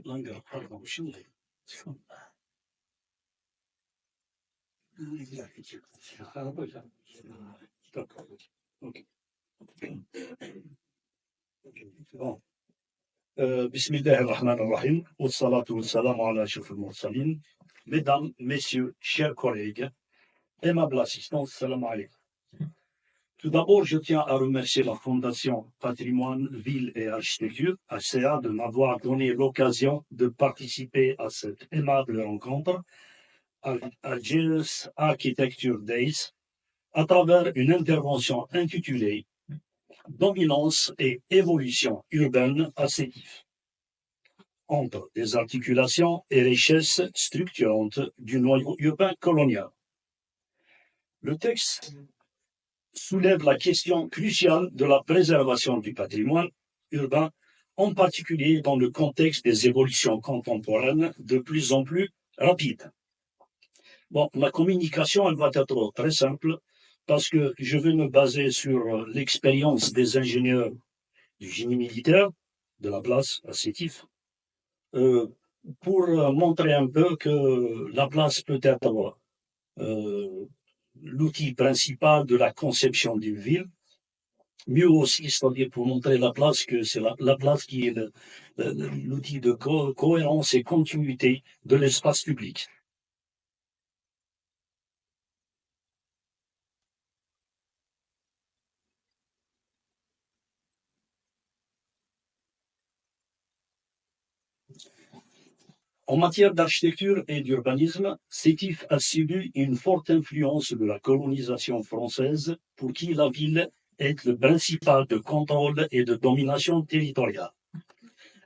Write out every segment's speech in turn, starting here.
Langar, pardon, şimdi. D'accord. Ok. Bon. Bismillahirrahmanirrahim. Wassalatu wassalamu ala ashrafil mursalin. Mesdames, messieurs, chers collègues, aimable assistance, salam alaikum. Tout d'abord, je tiens à remercier la Fondation Patrimoine, Ville et Architecture, HCA, de m'avoir donné l'occasion de participer à cette aimable rencontre à Genius Architecture Days à travers une intervention intitulée Dominance et évolution urbaine à Sétif, entre des articulations et richesses structurantes du noyau urbain colonial. Le texte soulève la question cruciale de la préservation du patrimoine urbain, en particulier dans le contexte des évolutions contemporaines de plus en plus rapides. Bon, la communication, elle va être très simple parce que je vais me baser sur l'expérience des ingénieurs du génie militaire de la place à Sétif pour montrer un peu que la place peut être l'outil principal de la conception d'une ville, mieux aussi, c'est-à-dire pour montrer la place que c'est la place qui est l'outil de cohérence et continuité de l'espace public. En matière d'architecture et d'urbanisme, Sétif a subi une forte influence de la colonisation française pour qui la ville est le principal de contrôle et de domination territoriale.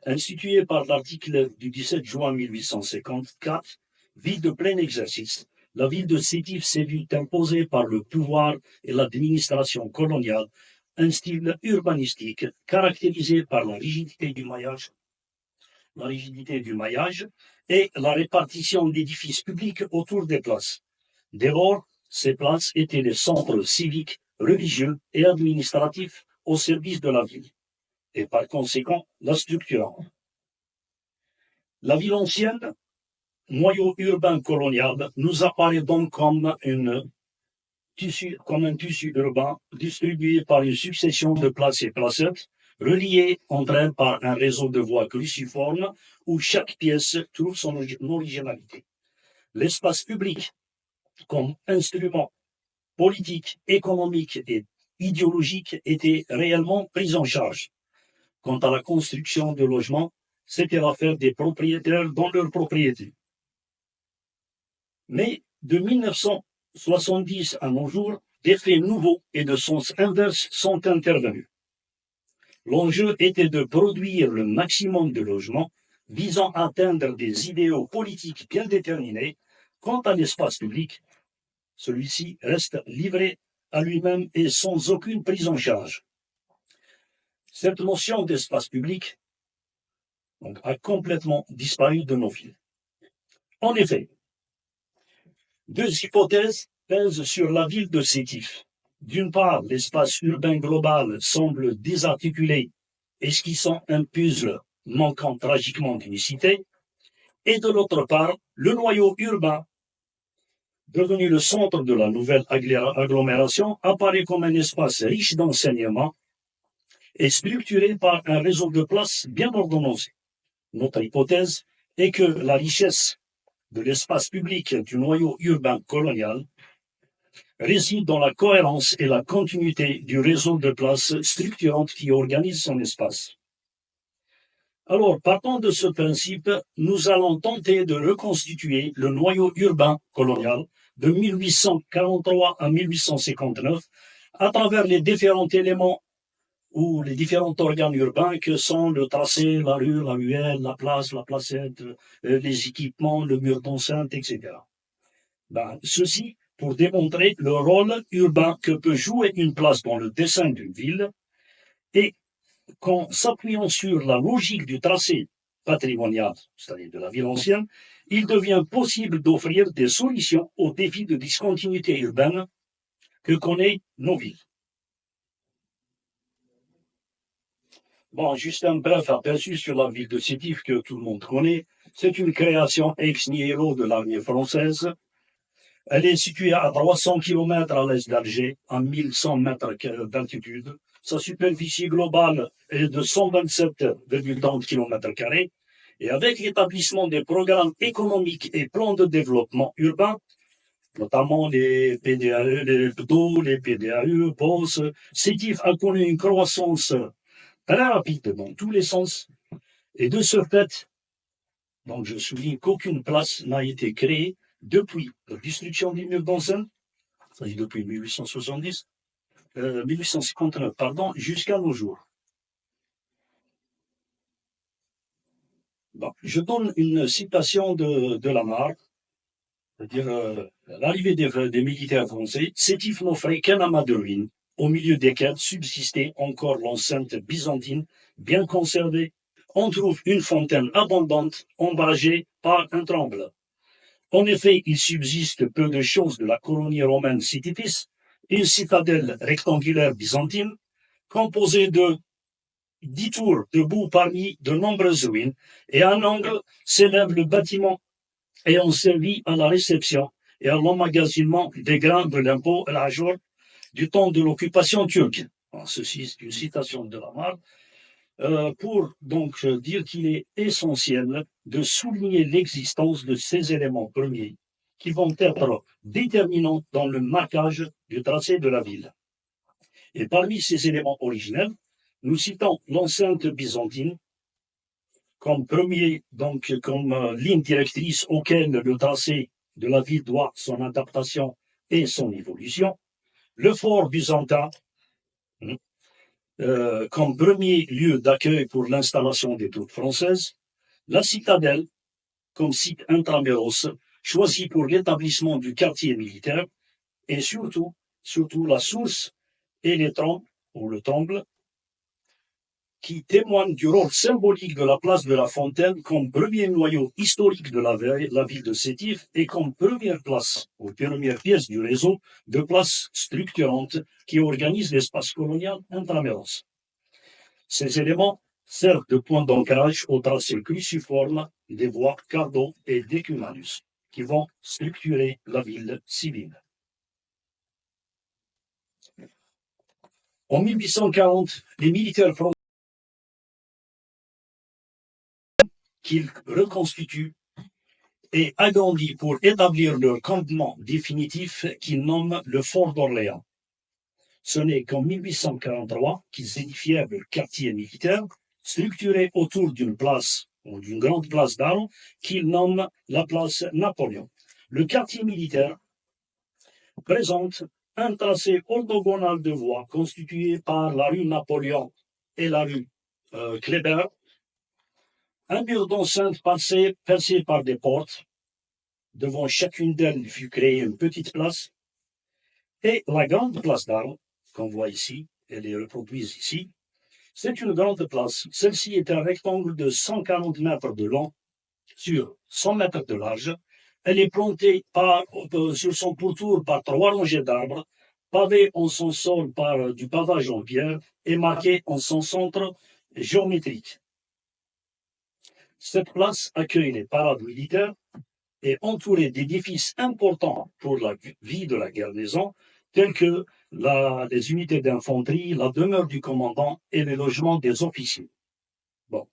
Instituée par l'article du 17 juin 1854, ville de plein exercice, la ville de Sétif s'est vue imposer par le pouvoir et l'administration coloniale un style urbanistique caractérisé par la rigidité du maillage et la répartition d'édifices publics autour des places. Dès lors, ces places étaient les centres civiques, religieux et administratifs au service de la ville, et par conséquent la structurant. La ville ancienne, noyau urbain colonial, nous apparaît donc comme un tissu urbain distribué par une succession de places et placettes, reliées entre elles par un réseau de voies cruciformes où chaque pièce trouve son originalité. L'espace public, comme instrument politique, économique et idéologique, était réellement pris en charge. Quant à la construction de logements, c'était l'affaire des propriétaires dans leur propriété. Mais de 1970 à nos jours, des faits nouveaux et de sens inverse sont intervenus. L'enjeu était de produire le maximum de logements visant à atteindre des idéaux politiques bien déterminés. Quant à l'espace public, celui-ci reste livré à lui-même et sans aucune prise en charge. Cette notion d'espace public a complètement disparu de nos villes. En effet, deux hypothèses pèsent sur la ville de Sétif. D'une part, l'espace urbain global semble désarticulé, esquissant un puzzle manquant tragiquement d'unicité, et de l'autre part, le noyau urbain, devenu le centre de la nouvelle agglomération, apparaît comme un espace riche d'enseignements et structuré par un réseau de places bien ordonnancé. Notre hypothèse est que la richesse de l'espace public du noyau urbain colonial réside dans la cohérence et la continuité du réseau de places structurantes qui organise son espace. Alors, partant de ce principe, nous allons tenter de reconstituer le noyau urbain colonial de 1843 à 1859 à travers les différents éléments ou les différents organes urbains que sont le tracé, la rue, la ruelle, la place, la placette, les équipements, le mur d'enceinte, etc. Ceci pour démontrer le rôle urbain que peut jouer une place dans le dessin d'une ville et qu'en s'appuyant sur la logique du tracé patrimonial, c'est-à-dire de la ville ancienne, il devient possible d'offrir des solutions aux défis de discontinuité urbaine que connaissent nos villes. Bon, juste un bref aperçu sur la ville de Sétif que tout le monde connaît. C'est une création ex nihilo de l'armée française. Elle est située à 300 km à l'est d'Alger, à 1100 mètres d'altitude. Sa superficie globale est de 127,30 km². Et avec l'établissement des programmes économiques et plans de développement urbain, notamment les PDAE, les PDO, les PDAE, POS, Sétif a connu une croissance très rapide dans tous les sens. Et de ce fait, donc je souligne qu'aucune place n'a été créée depuis la destruction des murs d'enceinte, c'est-à-dire depuis 1859, pardon, jusqu'à nos jours. Bon, je donne une citation de Lamarck, c'est-à-dire l'arrivée des militaires français, Sétif n'offrait qu'un amas de ruines, au milieu desquelles subsistait encore l'enceinte byzantine, bien conservée. On trouve une fontaine abondante, ombragée par un tremble. En effet, il subsiste peu de choses de la colonie romaine Sitifis, une citadelle rectangulaire byzantine, composée de 10 tours debout parmi de nombreuses ruines, et à un angle s'élève le bâtiment ayant servi à la réception et à l'emmagasinement des grains de l'impôt à la jour du temps de l'occupation turque. Ceci est une citation de Lamarck. Pour donc dire qu'il est essentiel de souligner l'existence de ces éléments premiers qui vont être déterminants dans le marquage du tracé de la ville. Et parmi ces éléments originels, nous citons l'enceinte byzantine comme premier, donc comme ligne directrice auquel le tracé de la ville doit son adaptation et son évolution, le fort byzantin comme premier lieu d'accueil pour l'installation des troupes françaises, la citadelle comme site intramuros choisi pour l'établissement du quartier militaire, et surtout la source et les trembles, ou le tremble, qui témoignent du rôle symbolique de la place de la Fontaine comme premier noyau historique de la ville de Sétif et comme première place, ou première pièce du réseau de places structurantes qui organisent l'espace colonial intramuros. Ces éléments servent de point d'ancrage au tracé cruciforme des voies Cardo et Decumanus, qui vont structurer la ville civile. En 1840, les militaires français qu'ils reconstituent et agrandissent pour établir leur campement définitif qu'ils nomment le Fort d'Orléans. Ce n'est qu'en 1843 qu'ils édifièrent le quartier militaire, structuré autour d'une place ou d'une grande place d'armes qu'ils nomment la place Napoléon. Le quartier militaire présente un tracé orthogonal de voies constitué par la rue Napoléon et la rue Kléber, un mur d'enceinte percé par des portes. Devant chacune d'elles fut créée une petite place, et la grande place d'armes, qu'on voit ici, elle est reproduite ici, c'est une grande place. Celle-ci est un rectangle de 140 mètres de long sur 100 mètres de large. Elle est plantée sur son pourtour par 3 rangées d'arbres, pavée en son sol par du pavage en pierre et marquée en son centre géométrique. Cette place accueille les parades militaires et entourée d'édifices importants pour la vie de la garnison, tels que les unités d'infanterie, la demeure du commandant et les logements des officiers. Bon,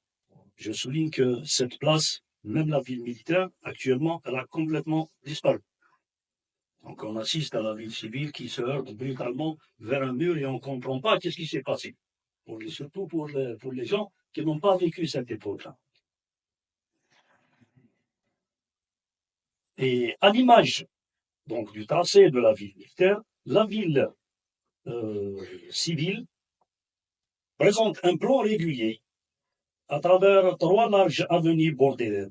je souligne que cette place, même la ville militaire, actuellement, elle a complètement disparu. Donc on assiste à la ville civile qui se heurte brutalement vers un mur et on ne comprend pas qu'est-ce qui s'est passé. Surtout pour les gens qui n'ont pas vécu cette époque-là. Et à l'image donc du tracé de la ville militaire, la ville civile présente un plan régulier à travers 3 larges avenues bordées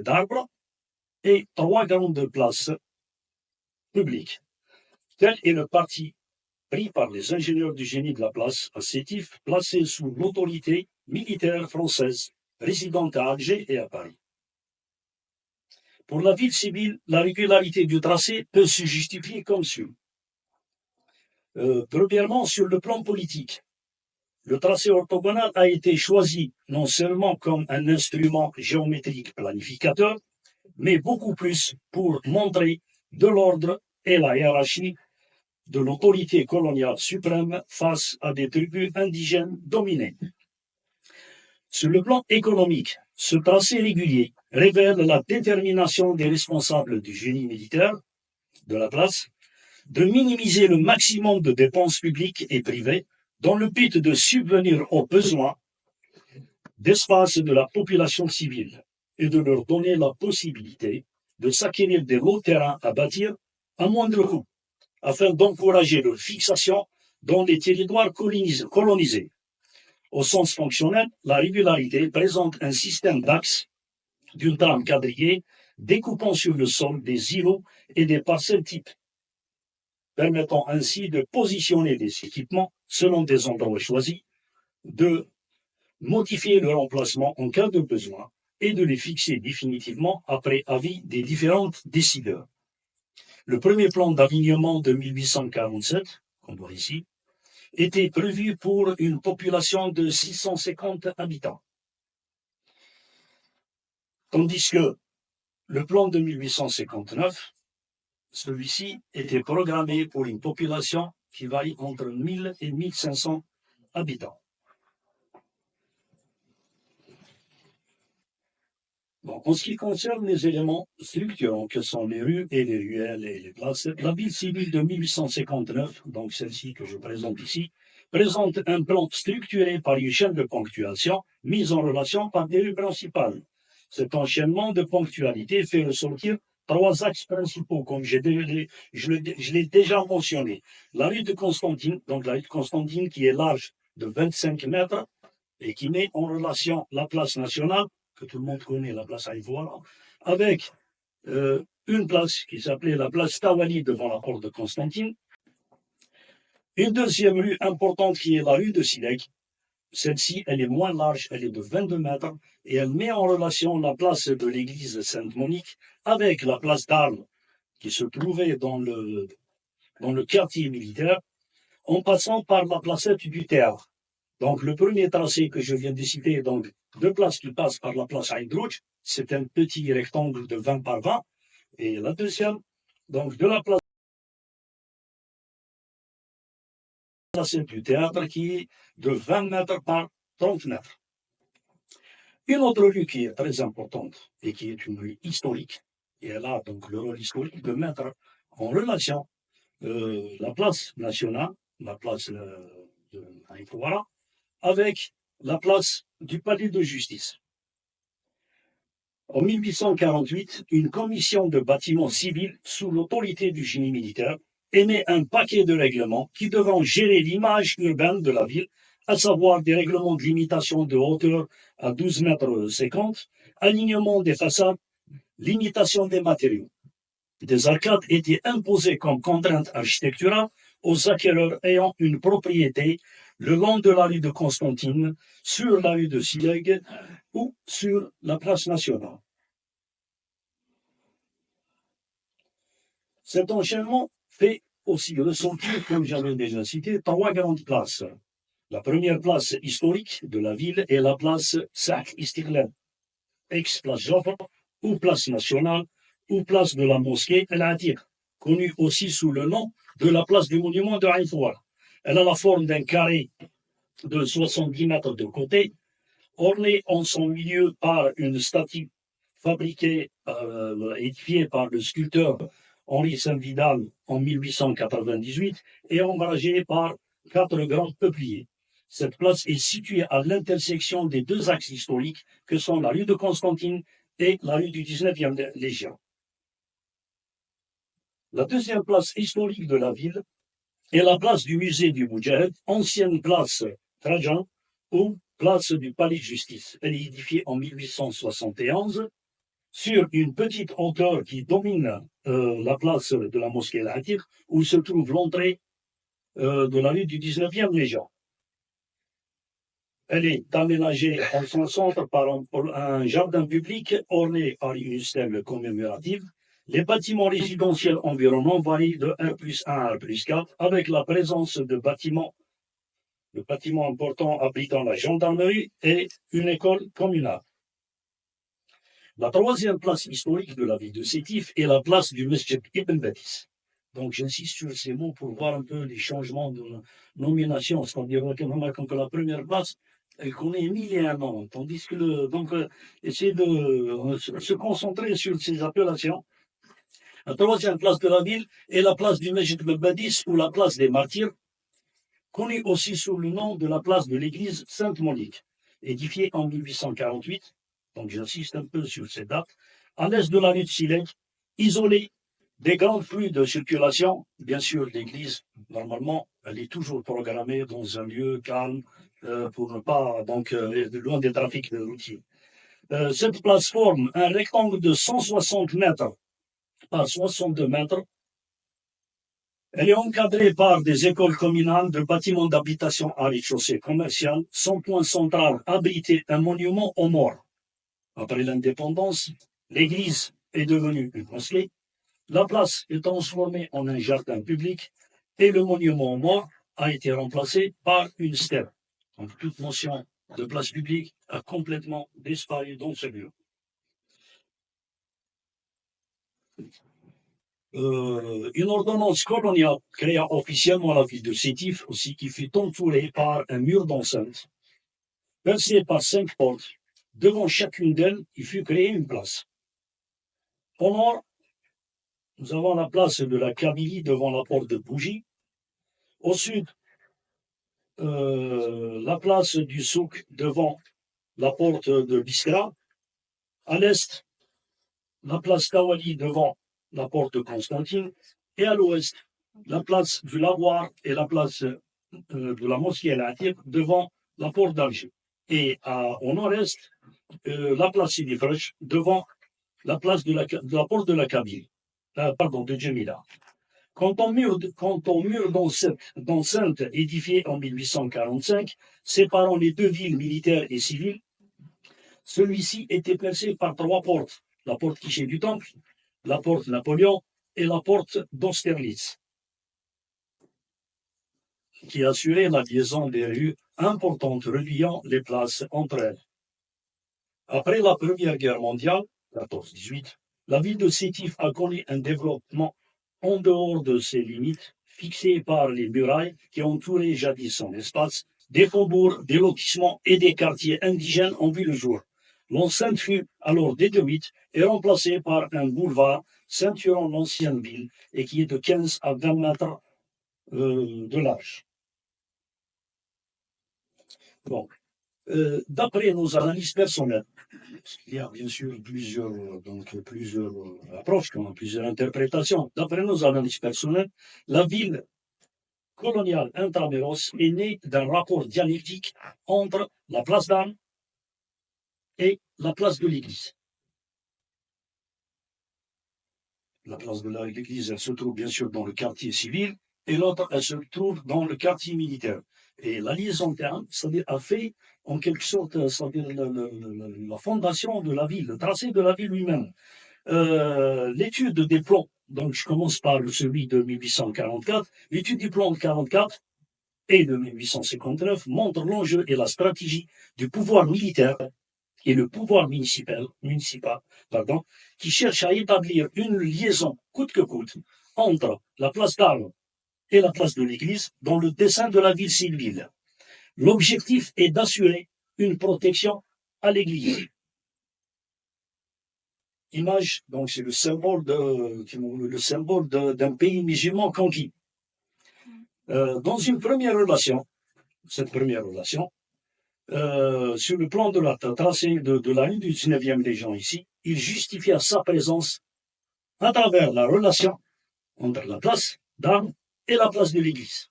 d'arbres et 3 grandes places publiques. Tel est le parti pris par les ingénieurs du génie de la place à Sétif, placés sous l'autorité militaire française, résidant à Alger et à Paris. Pour la ville civile, la régularité du tracé peut se justifier comme suit. Premièrement, sur le plan politique, Le tracé orthogonal a été choisi non seulement comme un instrument géométrique planificateur, mais beaucoup plus pour montrer de l'ordre et la hiérarchie de l'autorité coloniale suprême face à des tribus indigènes dominées. Sur le plan économique, ce tracé régulier révèle la détermination des responsables du génie militaire de la place de minimiser le maximum de dépenses publiques et privées dans le but de subvenir aux besoins d'espace de la population civile et de leur donner la possibilité de s'acquérir des lots de terrain à bâtir à moindre coût, afin d'encourager leur fixation dans les territoires colonisés. Au sens fonctionnel, la régularité présente un système d'axes d'une trame quadrillée découpant sur le sol des îlots et des parcelles types, permettant ainsi de positionner des équipements selon des endroits choisis, de modifier leur emplacement en cas de besoin et de les fixer définitivement après avis des différents décideurs. Le premier plan d'alignement de 1847, qu'on voit ici, était prévu pour une population de 650 habitants. Tandis que le plan de 1859, celui-ci était programmé pour une population qui varie entre 1000 et 1500 habitants. Bon, en ce qui concerne les éléments structurants que sont les rues et les ruelles et les places, la ville civile de 1859, donc celle-ci que je présente ici, présente un plan structuré par une chaîne de ponctuation mise en relation par des rues principales. Cet enchaînement de ponctualité fait ressortir trois axes principaux, comme je l'ai déjà mentionné. La rue de Constantine, donc la rue de Constantine qui est large de 25 mètres et qui met en relation la place nationale, que tout le monde connaît, la place Haït-Voilà, avec une place qui s'appelait la place Tawali devant la porte de Constantine. Une deuxième rue importante qui est la rue de Silek. Celle-ci, elle est moins large, elle est de 22 mètres, et elle met en relation la place de l'église Sainte-Monique avec la place d'Arles, qui se trouvait dans le quartier militaire, en passant par la placette du Théâtre. Donc, le premier tracé que je viens de citer, donc, deux places qui passent par la place Haïdrouch, c'est un petit rectangle de 20 par 20, et la deuxième, donc, de la place du Théâtre, qui est de 20 mètres par 30 mètres. Une autre rue qui est très importante, et qui est une rue historique, et elle a donc le rôle historique de mettre en relation la place nationale, la place de Haït-Voilà, avec la place du palais de justice. En 1848, une commission de bâtiments civils sous l'autorité du génie militaire émet un paquet de règlements qui devront gérer l'image urbaine de la ville, à savoir des règlements de limitation de hauteur à 12 mètres 50, alignement des façades, limitation des matériaux. Des arcades étaient imposées comme contrainte architecturale aux acquéreurs ayant une propriété le long de la rue de Constantine, sur la rue de Silègue ou sur la place nationale. Cet enchaînement fait aussi ressentir, comme j'avais déjà cité, trois grandes places. La première place historique de la ville est la place Sak Istiklal, ex-place Joffre, ou place nationale, ou place de la mosquée El Atir, connue aussi sous le nom de la place du monument de Haït-Voilà. Elle a la forme d'un carré de 70 mètres de côté, orné en son milieu par une statue fabriquée, édifiée par le sculpteur Henri Saint-Vidal en 1898 et ombragée par 4 grands peupliers. Cette place est située à l'intersection des deux axes historiques que sont la rue de Constantine et la rue du 19e Légion. La deuxième place historique de la ville est la place du musée du Moudjahed, ancienne place Trajan ou place du palais de justice. Elle est édifiée en 1871 sur une petite hauteur qui domine la place de la mosquée El Atir, où se trouve l'entrée de la rue du 19e Légion. Elle est aménagée en son centre par un jardin public orné par une stèle commémorative. Les bâtiments résidentiels environnants varient de 1+1 à 1+4, avec la présence de bâtiments le bâtiment important abritant la gendarmerie et une école communale. La troisième place historique de la ville de Sétif est la place du Mesjid Ibn Badis. Donc j'insiste sur ces mots pour voir un peu les changements de nomination, c'est-à-dire que la première place, elle connaît 1001 ans, tandis que essayer de se concentrer sur ces appellations. La troisième place de la ville est la place du Mesjid Ibn Badis ou la place des martyrs, connue aussi sous le nom de la place de l'église Sainte-Monique, édifiée en 1848, donc j'insiste un peu sur cette date, à l'est de la rue de Silek, isolée des grands flux de circulation. Bien sûr, l'église, normalement, elle est toujours programmée dans un lieu calme pour ne pas, loin des trafics routiers. Cette place forme un rectangle de 160 mètres par 62 mètres. Elle est encadrée par des écoles communales, de bâtiments d'habitation à rez-de-chaussée commercial. Son point central abritait un monument aux morts. Après l'indépendance, l'église est devenue une mosquée. La place est transformée en un jardin public et le monument aux morts a été remplacé par une stèle. Donc toute notion de place publique a complètement disparu dans ce lieu. Une ordonnance coloniale créa officiellement la ville de Sétif aussi, qui fut entourée par un mur d'enceinte, percé par 5 portes. Devant chacune d'elles, il fut créé une place. Au nord, nous avons la place de la Kabylie devant la porte de Bougie. Au sud, la place du Souk devant la porte de Biskra. À l'est, la place Tawali devant la porte de Constantine. Et à l'ouest, la place du Lavoir et la place de la mosquée El-Atir devant la porte d'Alger. Et au nord-est, la place Sidi Fresh devant la place de la porte de la Kabylie, de Djemila. Quant au mur d'enceinte édifié en 1845, séparant les deux villes militaires et civiles, celui-ci était percé par 3 portes. La porte Quiché du Temple, la porte Napoléon et la porte d'Austerlitz, qui assurait la liaison des rues importantes reliant les places entre elles. Après la Première Guerre mondiale, 14-18, la ville de Sétif a connu un développement en dehors de ses limites, fixées par les murailles qui entouraient jadis son espace. Des faubourgs, des lotissements et des quartiers indigènes ont vu le jour. L'enceinte fut alors détruite et remplacée par un boulevard ceinturant l'ancienne ville et qui est de 15 à 20 mètres de large. Donc, d'après nos analyses personnelles, il y a bien sûr plusieurs approches, plusieurs interprétations. D'après nos analyses personnelles, la ville coloniale Intramuros est née d'un rapport dialectique entre la place d'Armes et la place de l'église. La place de l'église, elle se trouve bien sûr dans le quartier civil, et l'autre, elle se trouve dans le quartier militaire. Et la liaison terme, c'est-à-dire, a fait, en quelque sorte, c'est-à-dire la fondation de la ville, le tracé de la ville lui-même. L'étude des plans, donc je commence par celui de 1844, l'étude du plan de 44 et de 1859 montre l'enjeu et la stratégie du pouvoir militaire et le pouvoir municipal, qui cherche à établir une liaison coûte que coûte entre la place d'Armes et la place de l'église dans le dessein de la ville civile. L'objectif est d'assurer une protection à l'église. Image, donc c'est le symbole d'un pays musulman conquis. Dans une première relation, sur le plan de la tracée de la rue du 19e Légion ici, il justifia sa présence à travers la relation entre la place d'Armes et la place de l'église.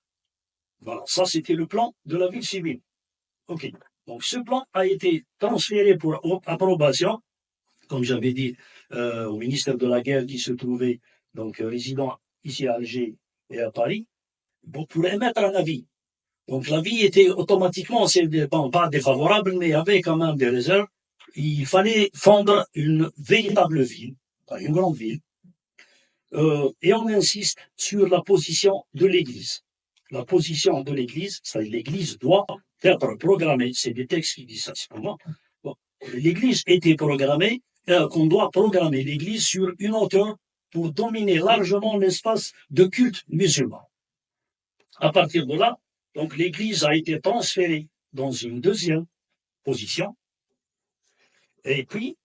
Voilà, ça c'était le plan de la ville civile. Ok, donc ce plan a été transféré pour approbation, comme j'avais dit, au ministère de la Guerre qui se trouvait donc résident ici à Alger et à Paris, pour émettre un avis. Donc l'avis était automatiquement, pas défavorable, mais avait quand même des réserves. Il fallait fondre une véritable ville, une grande ville, et on insiste sur la position de l'église. la position de l'Église, c'est-à-dire l'Église doit être programmée. C'est des textes qui disent ça, c'est pas moi. Bon. L'Église était programmée, qu'on doit programmer l'Église sur une hauteur pour dominer largement l'espace de culte musulman. À partir de là, donc l'Église a été transférée dans une deuxième position. Et puis,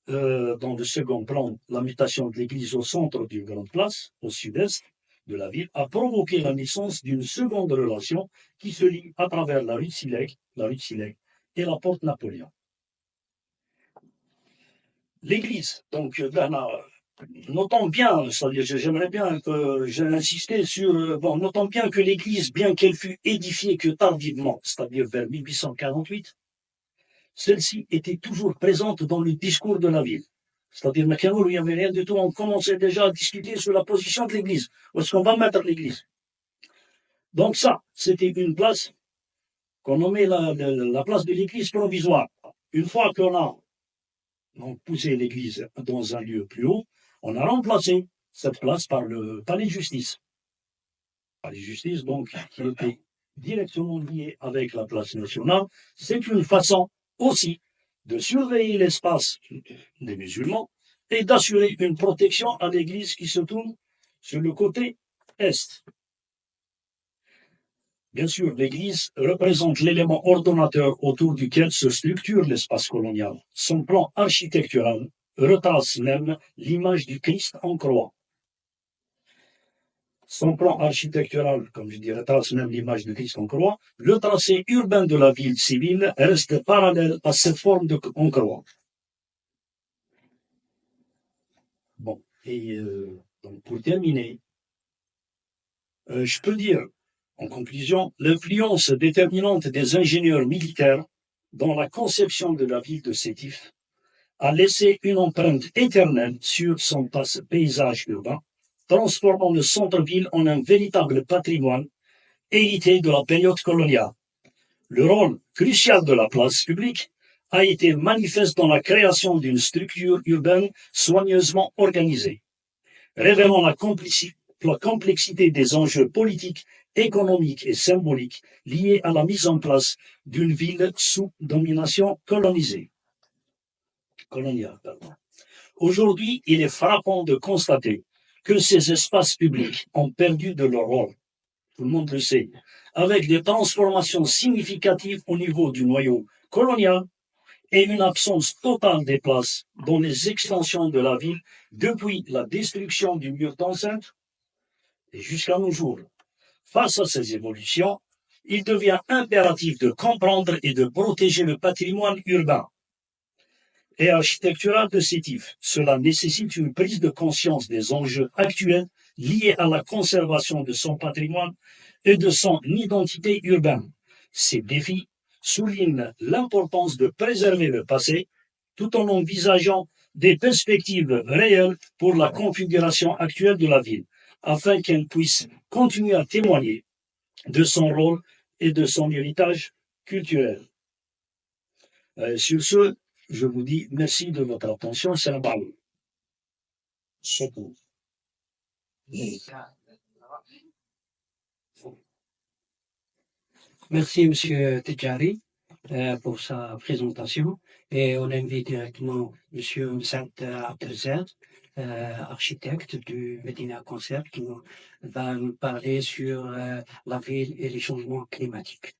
dans le second plan, la mutation de l'Église au centre d'une grande place, au sud-est de la ville, a provoqué la naissance d'une seconde relation qui se lie à travers la rue de Silek et la porte Napoléon. L'Église, donc, notons bien, c'est-à-dire j'aimerais bien que j'ai insisté sur, notons bien que l'Église, bien qu'elle fût édifiée que tardivement, c'est-à-dire vers 1848, celle-ci était toujours présente dans le discours de la ville. C'est-à-dire, Macchiavelli, il n'y avait rien du tout, on commençait déjà à discuter sur la position de l'Église. Où est-ce qu'on va mettre l'Église? Donc ça, c'était une place qu'on nommait la place de l'Église provisoire. Une fois qu'on a poussé l'Église dans un lieu plus haut, on a remplacé cette place par le palais de justice. Le palais de justice, donc, qui était directement lié avec la place nationale. C'est une façon aussi de surveiller l'espace des musulmans et d'assurer une protection à l'Église qui se trouve sur le côté est. Bien sûr, l'Église représente l'élément ordonnateur autour duquel se structure l'espace colonial. Son plan architectural retrace même l'image du Christ en croix. Son plan architectural, comme je dis, retrace même l'image du Christ en croix. Le tracé urbain de la ville civile reste parallèle à cette forme en croix. Bon, et donc pour terminer, je peux dire, en conclusion, l'influence déterminante des ingénieurs militaires dans la conception de la ville de Sétif a laissé une empreinte éternelle sur son paysage urbain, transformant le centre-ville en un véritable patrimoine hérité de la période coloniale. Le rôle crucial de la place publique a été manifeste dans la création d'une structure urbaine soigneusement organisée, révélant la complexité des enjeux politiques, économiques et symboliques liés à la mise en place d'une ville sous domination coloniale. Aujourd'hui, il est frappant de constater que ces espaces publics ont perdu de leur rôle. Tout le monde le sait, avec des transformations significatives au niveau du noyau colonial et une absence totale des places dans les extensions de la ville depuis la destruction du mur d'enceinte et jusqu'à nos jours. Face à ces évolutions, il devient impératif de comprendre et de protéger le patrimoine urbain et architectural de Sétif. Cela nécessite une prise de conscience des enjeux actuels liés à la conservation de son patrimoine et de son identité urbaine. Ces défis soulignent l'importance de préserver le passé tout en envisageant des perspectives réelles pour la configuration actuelle de la ville, afin qu'elle puisse continuer à témoigner de son rôle et de son héritage culturel. Sur ce, je vous dis merci de votre attention. Salam alaikum. Merci, Monsieur Tejari, pour sa présentation. Et on invite directement Monsieur Saad Abdelzad, architecte du Medina Concept, qui va nous parler sur la ville et les changements climatiques.